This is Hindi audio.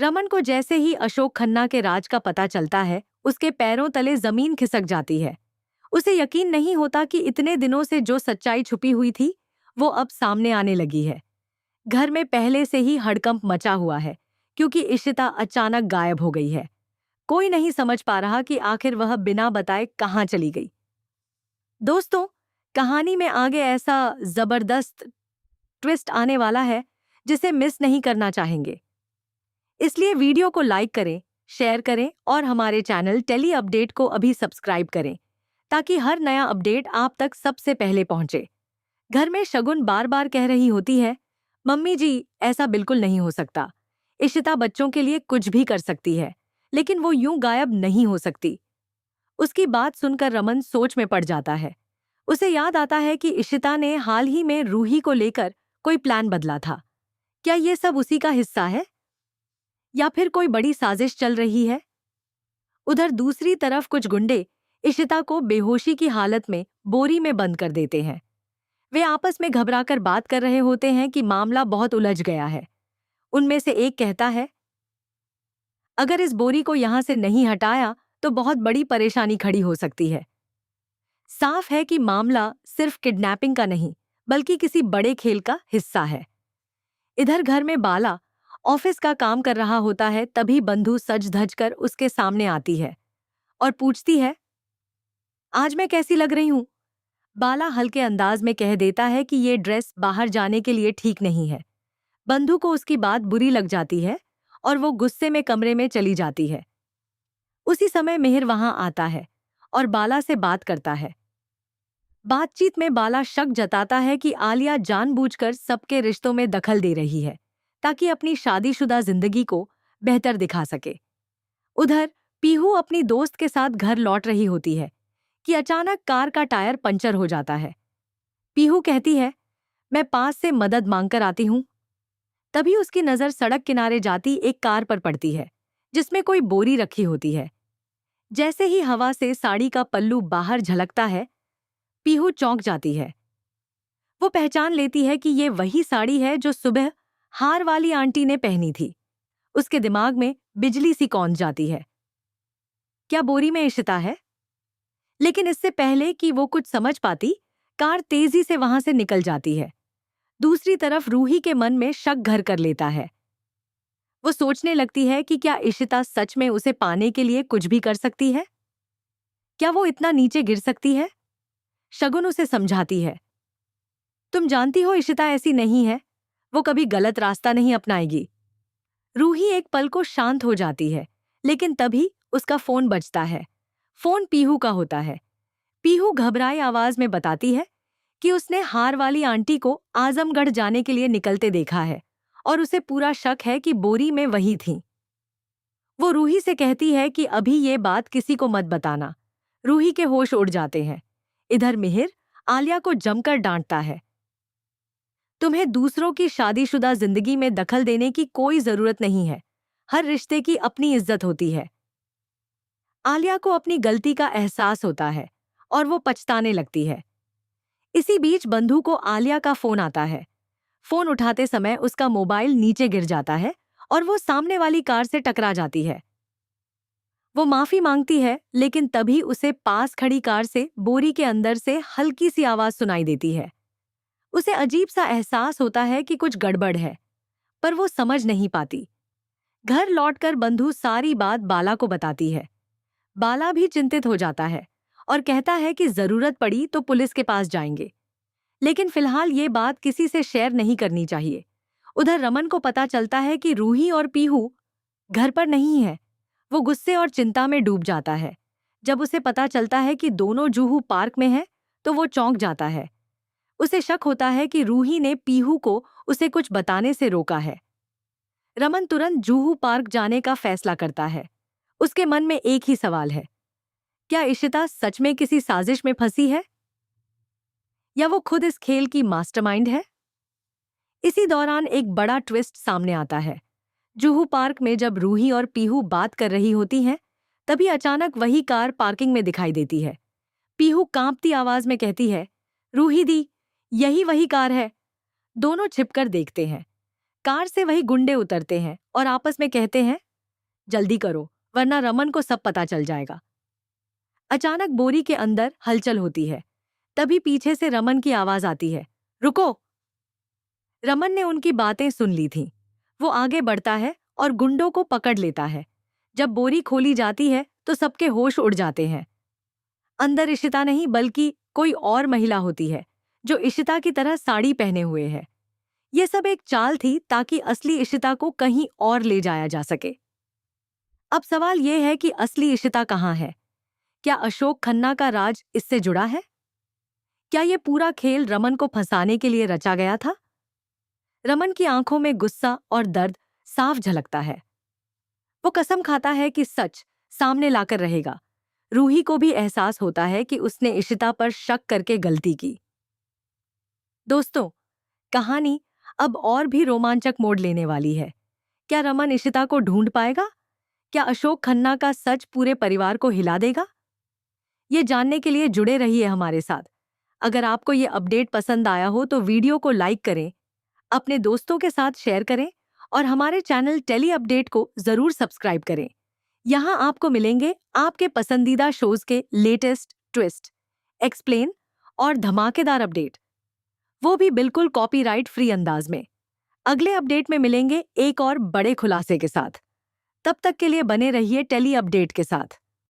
रमन को जैसे ही अशोक खन्ना के राज का पता चलता है, उसके पैरों तले जमीन खिसक जाती है। उसे यकीन नहीं होता कि इतने दिनों से जो सच्चाई छुपी हुई थी, वो अब सामने आने लगी है। घर में पहले से ही हड़कंप मचा हुआ है, क्योंकि इशिता अचानक गायब हो गई है। कोई नहीं समझ पा रहा कि आखिर वह बिना बताए कहाँ चली गई। दोस्तों, कहानी में आगे ऐसा जबरदस्त ट्विस्ट आने वाला है जिसे मिस नहीं करना चाहेंगे। इसलिए वीडियो को लाइक करें, शेयर करें और हमारे चैनल टेली अपडेट को अभी सब्सक्राइब करें, ताकि हर नया अपडेट आप तक सबसे पहले पहुंचे। घर में शगुन बार बार कह रही होती है, मम्मी जी, ऐसा बिल्कुल नहीं हो सकता। इशिता बच्चों के लिए कुछ भी कर सकती है, लेकिन वो यूं गायब नहीं हो सकती। उसकी बात सुनकर रमन सोच में पड़ जाता है। उसे याद आता है कि इशिता ने हाल ही में रूही को लेकर कोई प्लान बदला था। क्या ये सब उसी का हिस्सा है, या फिर कोई बड़ी साजिश चल रही है? उधर दूसरी तरफ कुछ गुंडे इशिता को बेहोशी की हालत में बोरी में बंद कर देते हैं। वे आपस में घबराकर बात कर रहे होते हैं कि मामला बहुत उलझ गया है। उनमें से एक कहता है, अगर इस बोरी को यहां से नहीं हटाया तो बहुत बड़ी परेशानी खड़ी हो सकती है। साफ है कि मामला सिर्फ किडनैपिंग का नहीं, बल्कि किसी बड़े खेल का हिस्सा है। इधर घर में बाला ऑफिस का काम कर रहा होता है, तभी बंधु सज धज कर उसके सामने आती है और पूछती है, आज मैं कैसी लग रही हूं? बाला हल्के अंदाज में कह देता है कि ये ड्रेस बाहर जाने के लिए ठीक नहीं है। बंधु को उसकी बात बुरी लग जाती है और वो गुस्से में कमरे में चली जाती है। उसी समय मिहिर वहां आता है और बाला से बात करता है। बातचीत में बाला शक जताता है कि आलिया जानबूझकर सबके रिश्तों में दखल दे रही है, ताकि अपनी शादीशुदा जिंदगी को बेहतर दिखा सके। उधर पीहू अपनी दोस्त के साथ घर लौट रही होती है कि अचानक कार का टायर पंचर हो जाता है। पीहू कहती है, मैं पास से मदद मांगकर आती हूं। तभी उसकी नजर सड़क किनारे जाती एक कार पर पड़ती है, जिसमें कोई बोरी रखी होती है। जैसे ही हवा से साड़ी का पल्लू बाहर झलकता है, पीहू चौंक जाती है। वो पहचान लेती है कि ये वही साड़ी है जो सुबह हार वाली आंटी ने पहनी थी। उसके दिमाग में बिजली सी कौंध जाती है। क्या बोरी में इशिता है? लेकिन इससे पहले कि वो कुछ समझ पाती, कार तेजी से वहां से निकल जाती है। दूसरी तरफ रूही के मन में शक घर कर लेता है। वो सोचने लगती है कि क्या इशिता सच में उसे पाने के लिए कुछ भी कर सकती है? क्या वो इतना नीचे गिर सकती है? शगुन उसे समझाती है, तुम जानती हो इशिता ऐसी नहीं है, वो कभी गलत रास्ता नहीं अपनाएगी। रूही एक पल को शांत हो जाती है, लेकिन तभी उसका फोन बजता है। फोन पीहू का होता है। पीहू घबराई आवाज में बताती है कि उसने हार वाली आंटी को आजमगढ़ जाने के लिए निकलते देखा है और उसे पूरा शक है कि बोरी में वही थी। वो रूही से कहती है कि अभी ये बात किसी को मत बताना। रूही के होश उड़ जाते हैं। इधर मिहिर आलिया को जमकर डांटता है, तुम्हें दूसरों की शादीशुदा जिंदगी में दखल देने की कोई जरूरत नहीं है। हर रिश्ते की अपनी इज्जत होती है। आलिया को अपनी गलती का एहसास होता है और वो पछताने लगती है। इसी बीच बंधु को आलिया का फोन आता है। फोन उठाते समय उसका मोबाइल नीचे गिर जाता है और वो सामने वाली कार से टकरा जाती है। वो माफी मांगती है, लेकिन तभी उसे पास खड़ी कार से बोरी के अंदर से हल्की सी आवाज सुनाई देती है। उसे अजीब सा एहसास होता है कि कुछ गड़बड़ है, पर वो समझ नहीं पाती। घर लौटकर बंधु सारी बात बाला को बताती है। बाला भी चिंतित हो जाता है और कहता है कि जरूरत पड़ी तो पुलिस के पास जाएंगे, लेकिन फिलहाल ये बात किसी से शेयर नहीं करनी चाहिए। उधर रमन को पता चलता है कि रूही और पीहू घर पर नहीं है। वो गुस्से और चिंता में डूब जाता है। जब उसे पता चलता है कि दोनों जूहू पार्क में हैं, तो वो चौंक जाता है। उसे शक होता है कि रूही ने पीहू को उसे कुछ बताने से रोका है। रमन तुरंत जूहू पार्क जाने का फैसला करता है। उसके मन में एक ही सवाल है, क्या इशिता सच में किसी साजिश में फंसी है, या वो खुद इस खेल की मास्टरमाइंड है? इसी दौरान एक बड़ा ट्विस्ट सामने आता है। जूहू पार्क में जब रूही और पीहू बात कर रही होती हैं, तभी अचानक वही कार पार्किंग में दिखाई देती है। पीहू कांपती आवाज में कहती है, रूही दी, यही वही कार है। दोनों छिपकर देखते हैं। कार से वही गुंडे उतरते हैं और आपस में कहते हैं, जल्दी करो वरना रमन को सब पता चल जाएगा। अचानक बोरी के अंदर हलचल होती है। तभी पीछे से रमन की आवाज आती है, रुको। रमन ने उनकी बातें सुन ली थीं। वो आगे बढ़ता है और गुंडों को पकड़ लेता है। जब बोरी खोली जाती है तो सबके होश उड़ जाते हैं। अंदर इशिता नहीं बल्कि कोई और महिला होती है जो इशिता की तरह साड़ी पहने हुए है। ये सब एक चाल थी ताकि असली इशिता को कहीं और ले जाया जा सके। अब सवाल ये है कि असली इशिता कहाँ है? क्या अशोक खन्ना का राज इससे जुड़ा है? क्या ये पूरा खेल रमन को फंसाने के लिए रचा गया था? रमन की आंखों में गुस्सा और दर्द साफ झलकता है। वो कसम खाता है कि सच सामने लाकर रहेगा। रूही को भी एहसास होता है कि उसने इशिता पर शक करके गलती की। दोस्तों, कहानी अब और भी रोमांचक मोड़ लेने वाली है। क्या रमन इशिता को ढूंढ पाएगा? क्या अशोक खन्ना का सच पूरे परिवार को हिला देगा? ये जानने के लिए जुड़े रहिए हमारे साथ। अगर आपको ये अपडेट पसंद आया हो तो वीडियो को लाइक करें, अपने दोस्तों के साथ शेयर करें और हमारे चैनल टेली अपडेट को जरूर सब्सक्राइब करें। यहाँ आपको मिलेंगे आपके पसंदीदा शोज के लेटेस्ट ट्विस्ट, एक्सप्लेन और धमाकेदार अपडेट, वो भी बिल्कुल कॉपीराइट फ्री अंदाज में। अगले अपडेट में मिलेंगे एक और बड़े खुलासे के साथ। तब तक के लिए बने रहिए टेली अपडेट के साथ।